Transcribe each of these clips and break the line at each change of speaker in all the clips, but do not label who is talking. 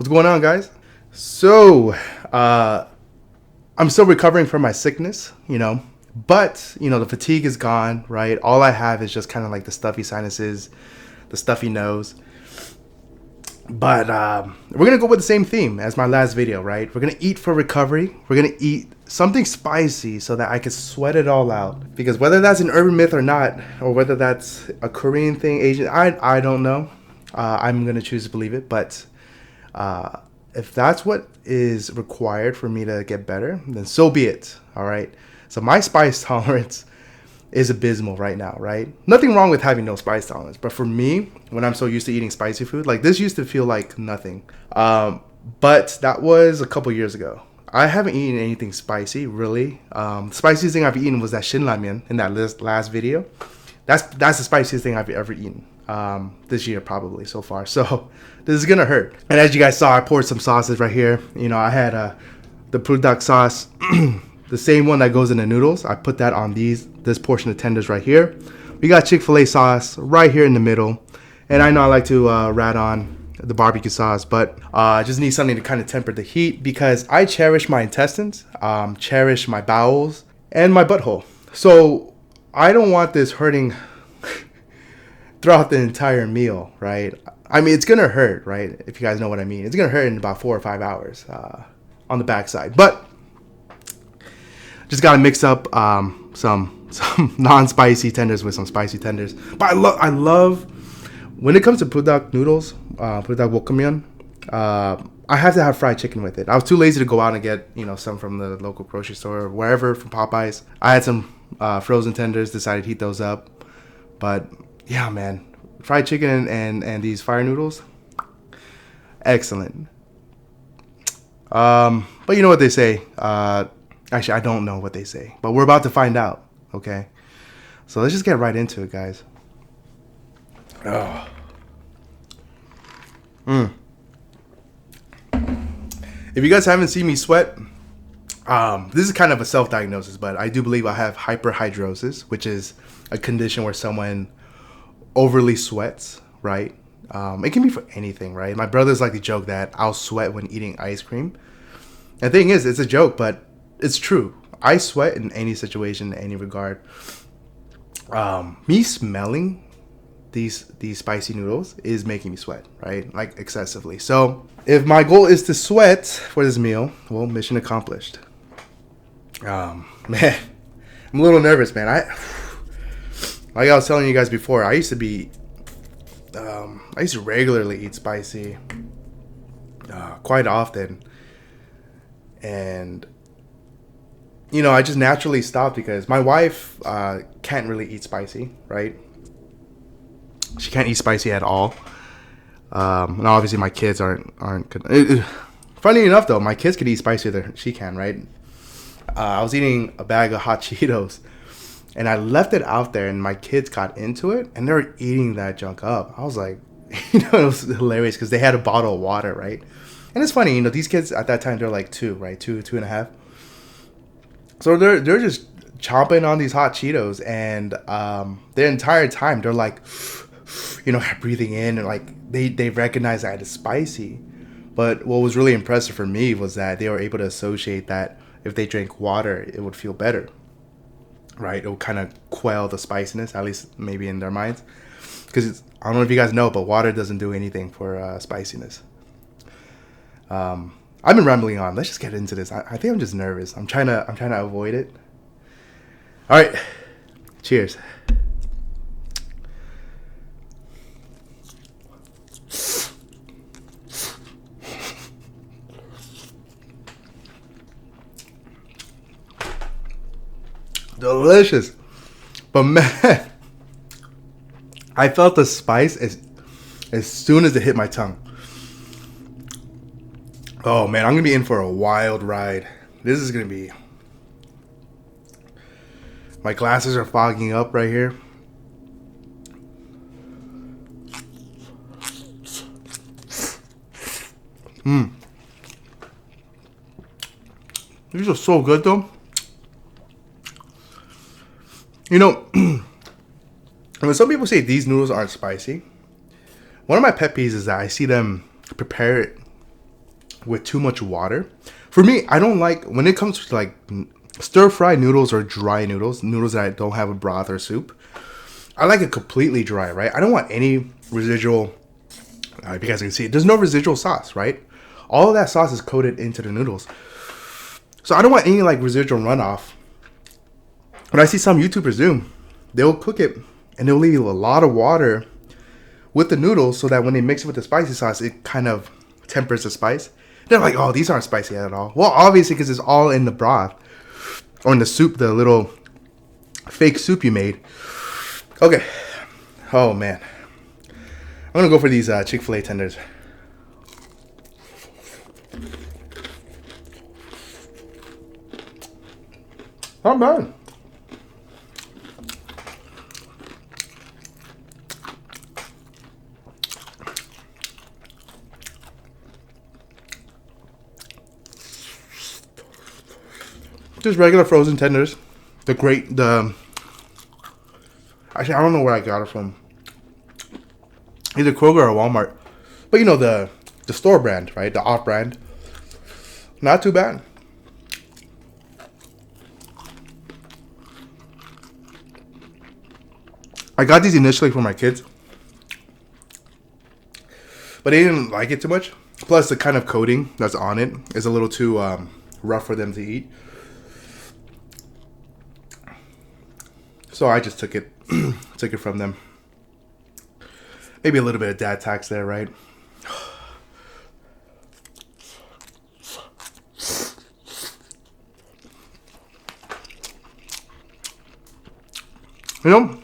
What's going on, guys? So, I'm still recovering from my sickness, but, the fatigue is gone, right? All I have is just kind of like the stuffy sinuses, the stuffy nose. But we're going to go with the same theme as my last video, right? We're going to eat for recovery. We're going to eat something spicy so that I can sweat it all out. Because whether that's an urban myth or not, or whether that's a Korean thing, Asian, I don't know. I'm going to choose to believe it. But if that's what is required for me to get better, then so be it, all right? So my spice tolerance is abysmal right now, right? Nothing wrong with having no spice tolerance, but for me, when I'm so used to eating spicy food, like this used to feel like nothing. But that was a couple years ago. I haven't eaten anything spicy, really. The spiciest thing I've eaten was that shin ramen in that last video. That's the spiciest thing I've ever eaten this year, probably so far. So this is gonna hurt. And as you guys saw, I poured some sauces right here. I had the Buldak sauce. The same one that goes in the noodles. I put that on this portion of tenders right here. We got Chick-fil-A sauce right here in the middle. And I know I like to rat on the barbecue sauce, but I just need something to kind of temper the heat because I cherish my intestines, cherish my bowels, and my butthole. So I don't want this hurting throughout the entire meal, right? I mean, it's going to hurt, right? If you guys know what I mean. It's going to hurt in about 4 or 5 hours on the backside. But just gotta mix up some non-spicy tenders with some spicy tenders. But I love when it comes to Buldak noodles, Buldak Wokkamion. I have to have fried chicken with it. I was too lazy to go out and get some from the local grocery store or wherever from Popeyes. I had some frozen tenders, decided to heat those up. But yeah, man, fried chicken and these fire noodles, excellent. But you know what they say. Actually, I don't know what they say, but we're about to find out, okay? So let's just get right into it, guys. Oh. If you guys haven't seen me sweat, this is kind of a self-diagnosis, but I do believe I have hyperhidrosis, which is a condition where someone overly sweats, right? It can be for anything, right? My brothers like to joke that I'll sweat when eating ice cream. And the thing is, it's a joke, but it's true. I sweat in any situation, in any regard. Me smelling these spicy noodles is making me sweat, right? Like excessively. So if my goal is to sweat for this meal, well, mission accomplished. Man, I'm a little nervous, man. Like I was telling you guys before, I used to regularly eat spicy quite often. And I just naturally stopped because my wife can't really eat spicy, right? She can't eat spicy at all. And obviously my kids aren't good. Funny enough, though, my kids could eat spicier than she can, right? I was eating a bag of hot Cheetos, and I left it out there, and my kids got into it, and they were eating that junk up. I was like, it was hilarious because they had a bottle of water, right? And it's funny, these kids at that time, they're like 2, right? 2 and a half. So they're just chomping on these hot Cheetos, and the entire time they're like, breathing in, and like they recognize that it's spicy. But what was really impressive for me was that they were able to associate that if they drank water, it would feel better, right? It would kind of quell the spiciness, at least maybe in their minds. Because I don't know if you guys know, but water doesn't do anything for spiciness. I've been rambling on. Let's just get into this. I think I'm just nervous. I'm trying to avoid it. All right. Cheers. Delicious. But man, I felt the spice as soon as it hit my tongue. Oh man, I'm gonna be in for a wild ride. This is gonna be. My glasses are fogging up right here. These are so good though. When some people say these noodles aren't spicy, one of my pet peeves is that I see them prepare it with too much water. For me, I don't like when it comes to like stir fry noodles or dry noodles, noodles that don't have a broth or soup. I like it completely dry, right? I don't want any residual. If you guys can see it, there's no residual sauce, right? All of that sauce is coated into the noodles. So I don't want any like residual runoff. What I see some YouTubers do, they'll cook it and they'll leave a lot of water with the noodles so that when they mix it with the spicy sauce, it kind of tempers the spice. They're like, oh, these aren't spicy at all. Well, obviously, because it's all in the broth or in the soup, the little fake soup you made. Okay. Oh, man. I'm going to go for these Chick-fil-A tenders. Not bad. Just regular frozen tenders. Actually, I don't know where I got it from. Either Kroger or Walmart. But you know, the store brand, right? The off brand. Not too bad. I got these initially for my kids. But they didn't like it too much. Plus, the kind of coating that's on it is a little too rough for them to eat. So I just took it from them. Maybe a little bit of dad tax there, right? You know,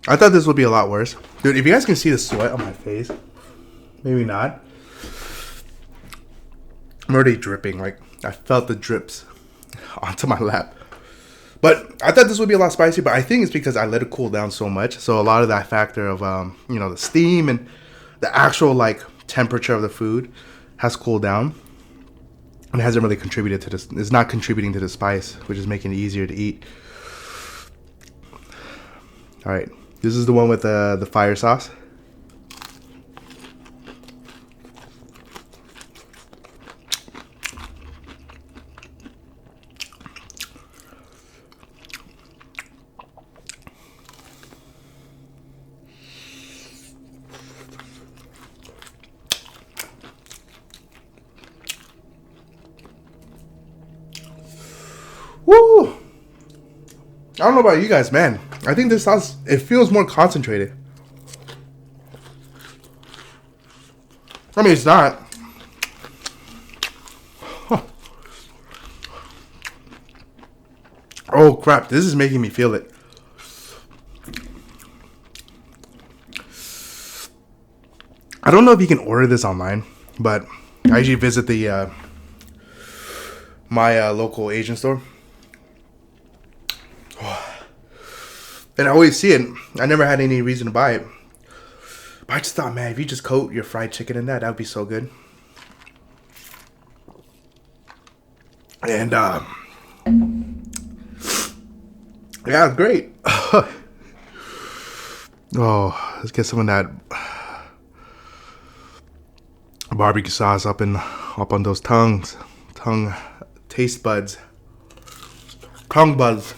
I thought this would be a lot worse. Dude, if you guys can see the sweat on my face, maybe not. I'm already dripping. Like, I felt the drips onto my lap. But I thought this would be a lot spicy, but I think it's because I let it cool down so much. So a lot of that factor of, the steam and the actual, like, temperature of the food has cooled down. And it hasn't really contributed to this. It's not contributing to the spice, which is making it easier to eat. All right. This is the one with the fire sauce. Woo! I don't know about you guys, man. I think this sauce, it feels more concentrated. I mean, it's not. Huh. Oh, crap. This is making me feel it. I don't know if you can order this online, but I usually visit the my local Asian store. And I always see it. I never had any reason to buy it. But I just thought, man, if you just coat your fried chicken in that would be so good. And, yeah, it's great. Oh, let's get some of that barbecue sauce up on those tongue taste buds. Tongue buds.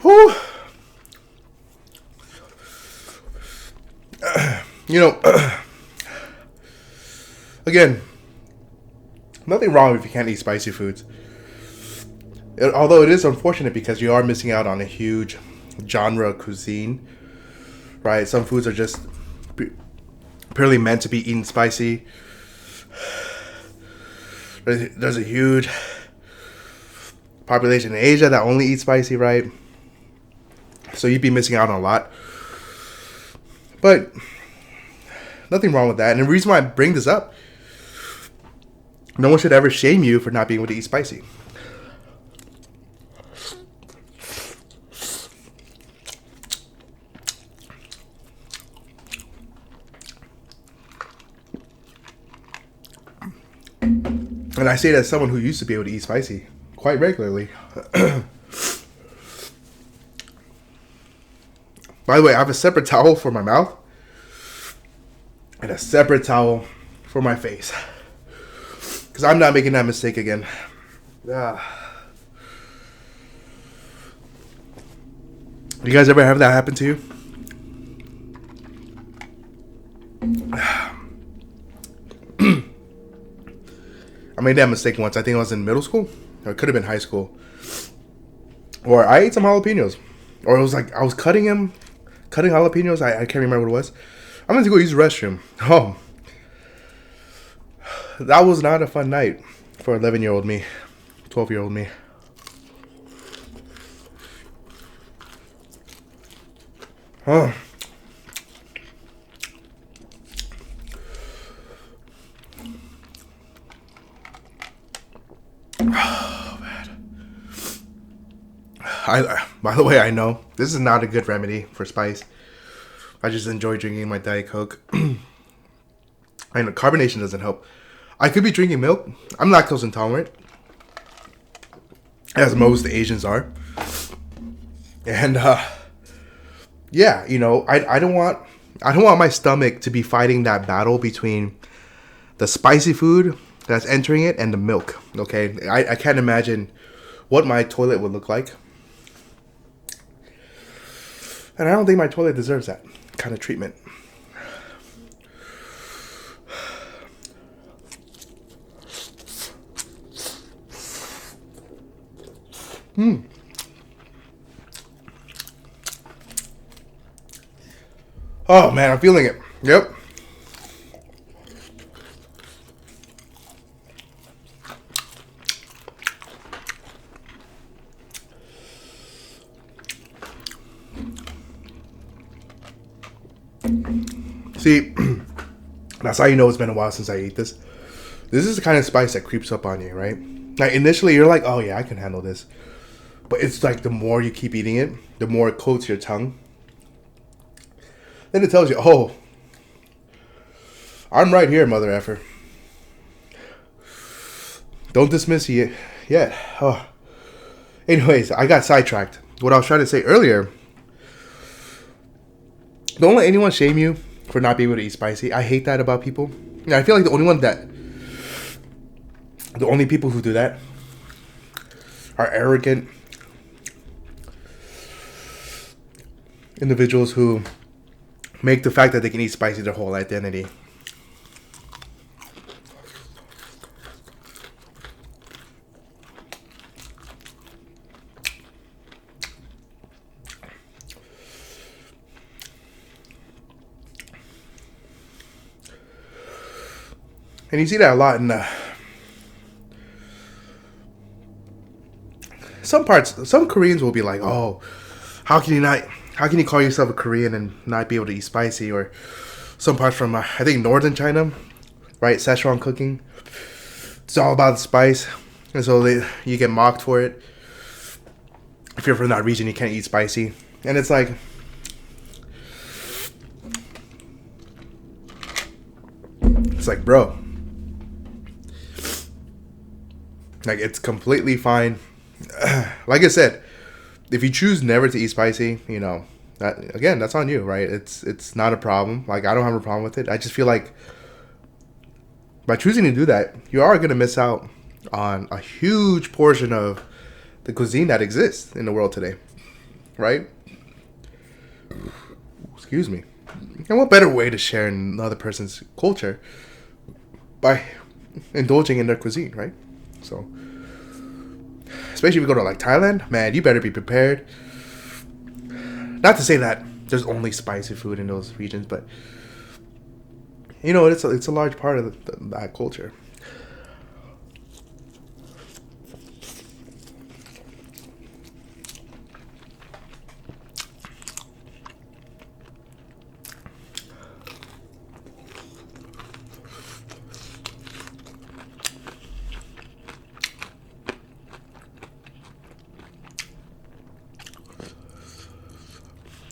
Whew. Again, nothing wrong if you can't eat spicy foods. Although it is unfortunate because you are missing out on a huge genre of cuisine, right? Some foods are just purely meant to be eaten spicy. There's a huge population in Asia that only eats spicy, right? So you'd be missing out on a lot. But nothing wrong with that. And the reason why I bring this up, no one should ever shame you for not being able to eat spicy. And I say that as someone who used to be able to eat spicy quite regularly. By the way, I have a separate towel for my mouth and a separate towel for my face. Because I'm not making that mistake again. You guys ever have that happen to you? I made that mistake once. I think I was in middle school. Or it could have been high school. Or I ate some jalapenos. Or it was like I was cutting jalapenos. I can't remember what it was. I went to go use the restroom. Oh. That was not a fun night for 11-year-old me. 12-year-old me. Oh. Oh, man. By the way, I know this is not a good remedy for spice. I just enjoy drinking my Diet Coke. I know carbonation doesn't help. I could be drinking milk. I'm lactose intolerant, as most Asians are. And yeah, you know, I don't want my stomach to be fighting that battle between the spicy food that's entering it and the milk. Okay, I can't imagine what my toilet would look like, and I don't think my toilet deserves that kind of treatment. Oh man, I'm feeling it. Yep. See, that's how you know it's been a while since I ate this. This is the kind of spice that creeps up on you, right? Like initially you're like, oh yeah, I can handle this. But it's like the more you keep eating it, the more it coats your tongue. Then it tells you, oh, I'm right here, mother effer. Don't dismiss you yet. Oh. Anyways, I got sidetracked. What I was trying to say earlier, don't let anyone shame you for not being able to eat spicy. I hate that about people. And I feel like the only people who do that are arrogant individuals who make the fact that they can eat spicy their whole identity. And you see that a lot in some parts. Some Koreans will be like, "Oh, how can you call yourself a Korean and not be able to eat spicy?" Or some parts from I think northern China, right? Szechuan cooking. It's all about the spice, and so you get mocked for it. If you're from that region, you can't eat spicy, and it's like, bro, like it's completely fine. Like I said, if you choose never to eat spicy, you know, that's on you, right? It's not a problem. Like I don't have a problem with it. I just feel like by choosing to do that, you are gonna miss out on a huge portion of the cuisine that exists in the world today, right? Excuse me. And what better way to share another person's culture by indulging in their cuisine, right? So, especially if you go to like Thailand, man, you better be prepared. Not to say that there's only spicy food in those regions, but you know, it's a large part of that culture.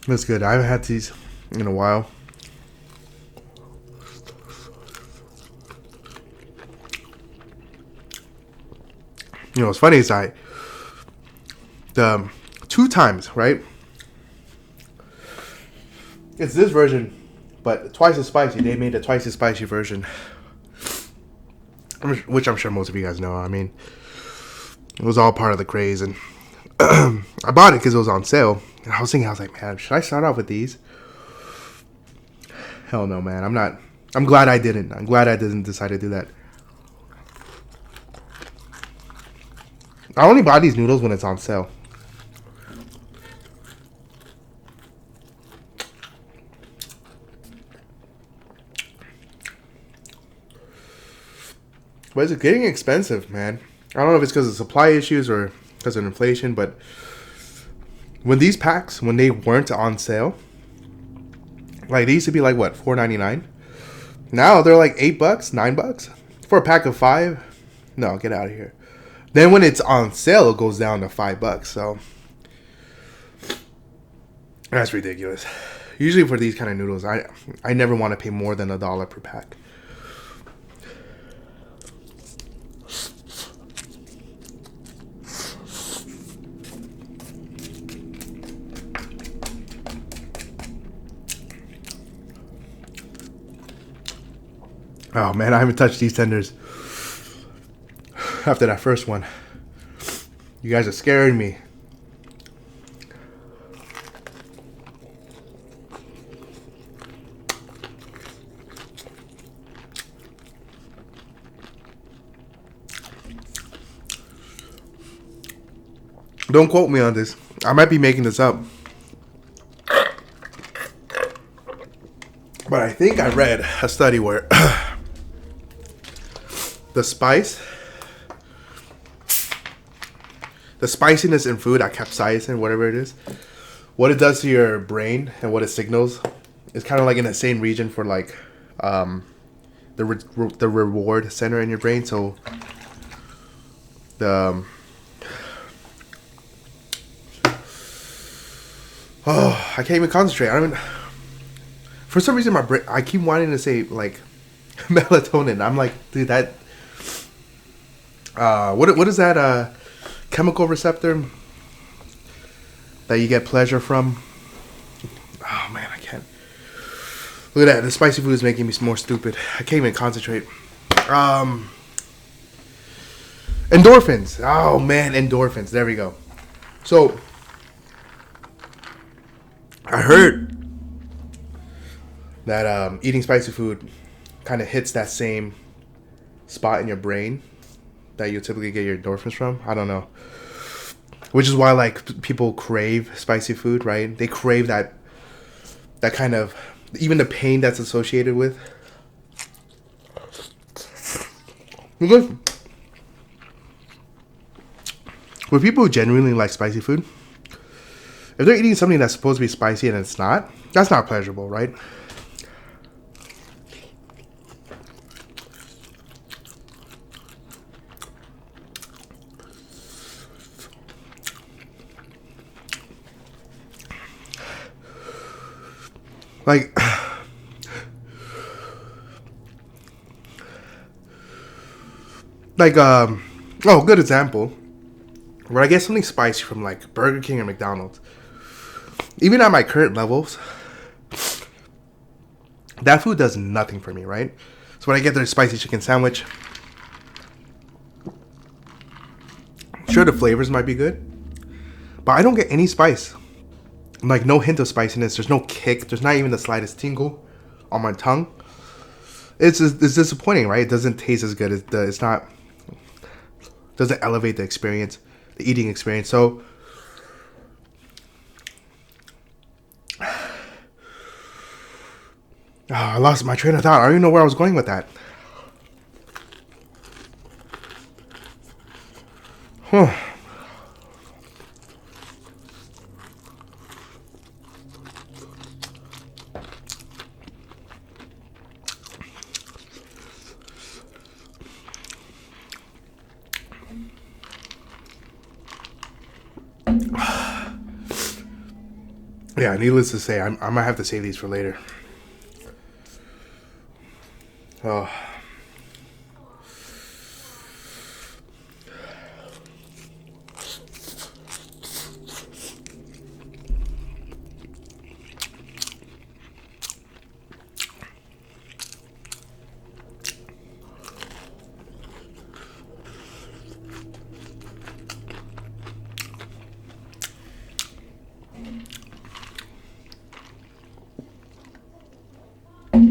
That's good. I haven't had these in a while. You know, what's funny is the 2 times, right? It's this version, but twice as spicy. They made a twice as spicy version, which I'm sure most of you guys know. I mean, it was all part of the craze, and I bought it because it was on sale. And I was thinking, I was like, man, should I start off with these? Hell no, man. I'm not. I'm glad I didn't. I'm glad I didn't decide to do that. I only buy these noodles when it's on sale. But it's getting expensive, man. I don't know if it's because of supply issues or because of inflation, but when these packs, when they weren't on sale, like they used to be like what, $4.99? Now they're like $8, $9 for a pack of 5. No, get out of here. Then when it's on sale, it goes down to $5. So that's ridiculous. Usually for these kind of noodles, I never want to pay more than $1 per pack. Oh man, I haven't touched these tenders after that first one. You guys are scaring me. Don't quote me on this. I might be making this up. But I think I read a study where the spiciness in food, that capsaicin, whatever it is, what it does to your brain and what it signals is kind of like in the same region for like the reward center in your brain. So the I can't even concentrate. I don't even, for some reason my brain, I keep wanting to say like melatonin. I'm like, dude, that what is that chemical receptor that you get pleasure from? Oh man, I can't. Look at that. The spicy food is making me more stupid. I can't even concentrate. Endorphins. Oh man, endorphins. There we go. So I heard that eating spicy food kind of hits that same spot in your brain that you typically get your endorphins from. I don't know. Which is why like people crave spicy food, right? They crave that kind of, even the pain that's associated with. Because with people who genuinely like spicy food, if they're eating something that's supposed to be spicy and it's not, that's not pleasurable, right? Good example. When I get something spicy from like Burger King or McDonald's, even at my current levels, that food does nothing for me, right? So when I get their spicy chicken sandwich, sure the flavors might be good, but I don't get any spice. Like no hint of spiciness. There's no kick. There's not even the slightest tingle on my tongue. It's disappointing, right? It doesn't taste as good. It's not. Doesn't elevate the experience, the eating experience. So I lost my train of thought. I don't even know where I was going with that. Huh. Yeah, needless to say, I might have to save these for later. Oh.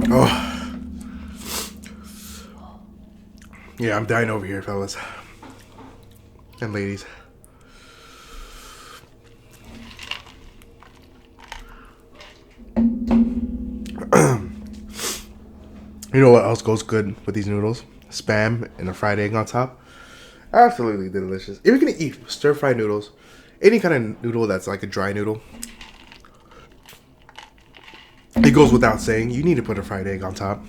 Oh. Yeah, I'm dying over here, fellas. And ladies. You know what else goes good with these noodles? Spam and a fried egg on top. Absolutely delicious. If you're gonna eat stir-fried noodles, any kind of noodle that's like a dry noodle, it goes without saying, you need to put a fried egg on top.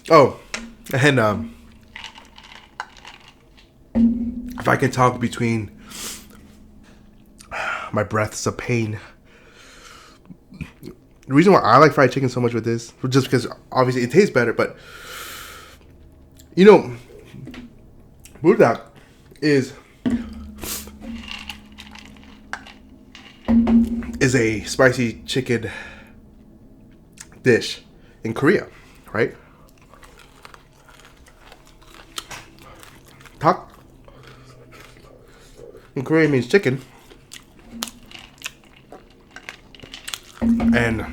Oh, and if I can talk between my breaths of pain. The reason why I like fried chicken so much with this, just because obviously it tastes better, but you know, Buldak is a spicy chicken dish in Korea, right? Tak in Korean means chicken. And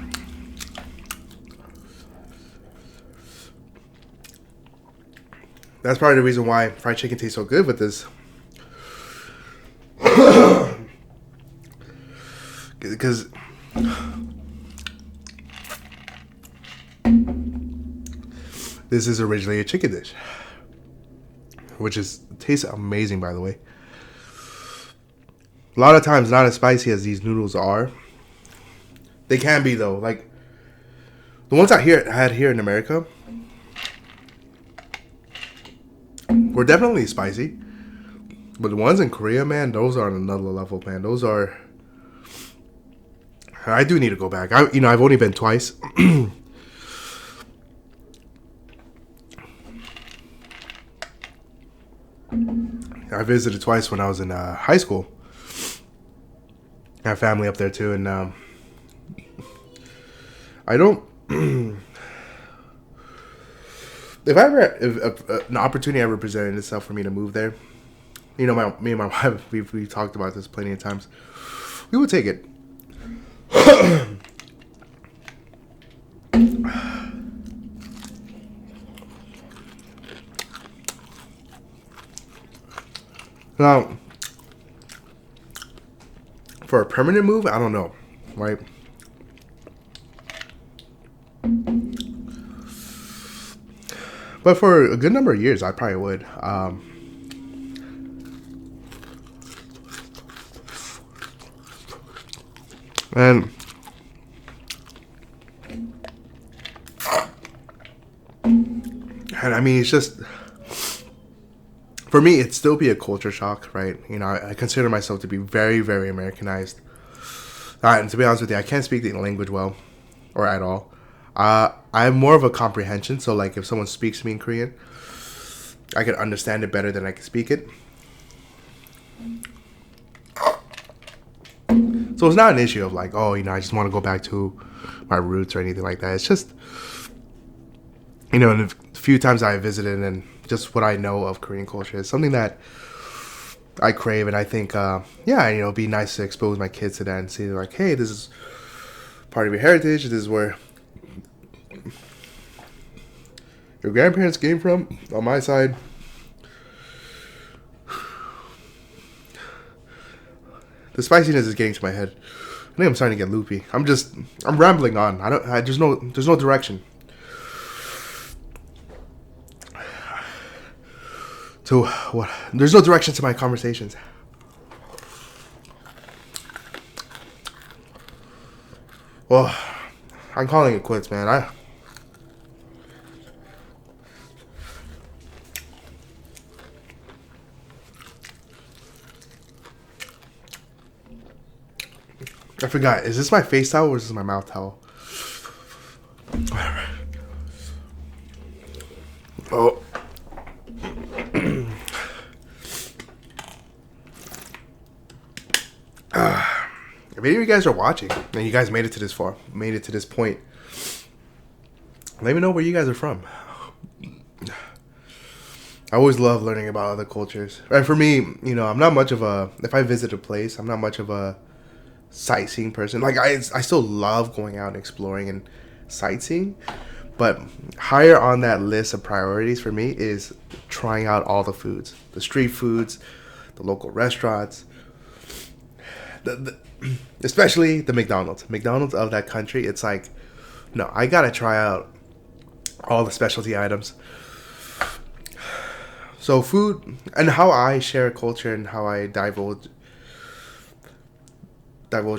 that's probably the reason why fried chicken tastes so good with this. Because this is originally a chicken dish, which tastes amazing, by the way. A lot of times not as spicy as these noodles are. They can be though. Like the ones I had here in America were definitely spicy, but the ones in Korea, man, those are on another level, man. Those are. I do need to go back. I've only been twice. I visited twice when I was in high school. I have family up there too, and I don't. If an opportunity ever presented itself for me to move there, me and my wife, we've talked about this plenty of times. We would take it. Now, for a permanent move, I don't know, right? But for a good number of years, I probably would. And I mean, it's just, for me, it'd still be a culture shock, right? You know, I consider myself to be very, very Americanized. And to be honest with you, I can't speak the language well, or at all. I have more of a comprehension, so like if someone speaks to me in Korean, I can understand it better than I can speak it. So it's not an issue of like, oh, I just want to go back to my roots or anything like that. It's just, and the few times I visited and just what I know of Korean culture is something that I crave, and I think, it'd be nice to expose my kids to that and see like, hey, this is part of your heritage. This is where your grandparents came from. On my side, the spiciness is getting to my head. I think I'm starting to get loopy. I'm rambling on. There's no direction. So what? There's no direction to my conversations. Well, I'm calling it quits, man. I forgot. Is this my face towel or is this my mouth towel? Whatever. Oh. If any of you guys are watching and you guys made it to this far, made it to this point, let me know where you guys are from. I always love learning about other cultures. And for me, you know, I'm not much of a, if I visit a place, I'm not much of a sightseeing person. Like, I still love going out and exploring and sightseeing. But higher on that list of priorities for me is trying out all the foods. The street foods, the local restaurants, especially the McDonald's. McDonald's of that country, it's like, no, I gotta try out all the specialty items. So food and how I share culture and how I divulge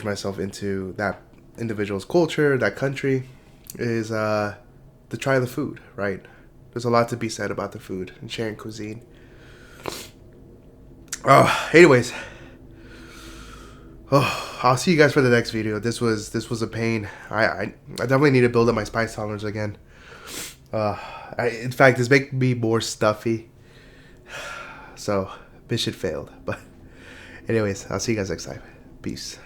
myself into that individual's culture, that country, is to try the food, right? There's a lot to be said about the food and sharing cuisine. Anyways. I'll see you guys for the next video. This was a pain. I definitely need to build up my spice tolerance again. In fact, this makes me more stuffy. So, mission failed. But anyways, I'll see you guys next time. Peace.